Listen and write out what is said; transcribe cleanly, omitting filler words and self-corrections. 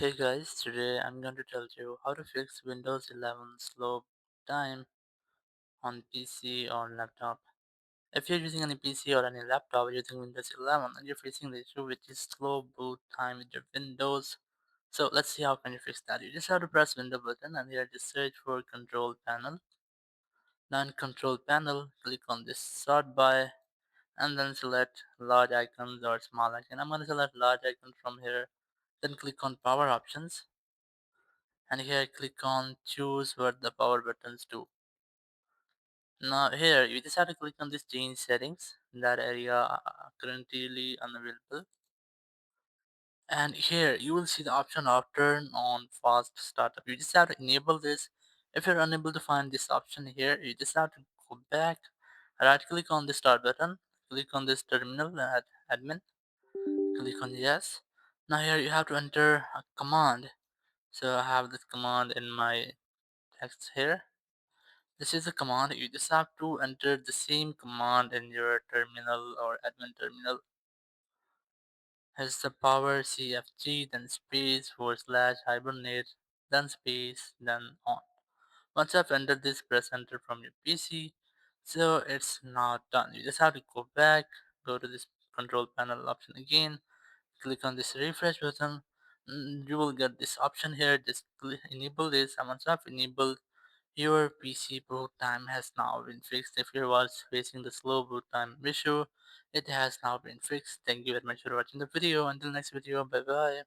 Hey guys, today I'm going to tell you how to fix Windows 11 slow time on PC or laptop. If you're using any PC or any laptop using Windows 11 and you're facing the issue which is slow boot time with your Windows, so let's see how can you fix that. You just have to press Window button and here just search for Control Panel. Then Control Panel, click on this sort by and then select large icons or small icon. I'm going to select large icon from here. Then click on Power Options and here click on choose what the power buttons do. Now here you just have to click on this change settings in that area currently unavailable, and here you will see the option of turn on fast startup. You just have to enable this. If you're unable to find this option here, you just have to go back, right click on the start button, click on this terminal admin, click on yes. Now here you have to enter a command. So I have this command in my text here. This is a command. You just have to enter the same command in your terminal or admin terminal. Has the power cfg, then space forward slash hibernate, then space, then on. Once I've entered this, press enter from your PC. So it's now done. You just have to go back, go to this control panel option again, click on this refresh button. You will get this option here. Just enable this, and once I've enabled, your PC boot time has now been fixed. If you was facing the slow boot time issue, it has now been fixed. Thank you very much for watching the video. Until next video, bye bye.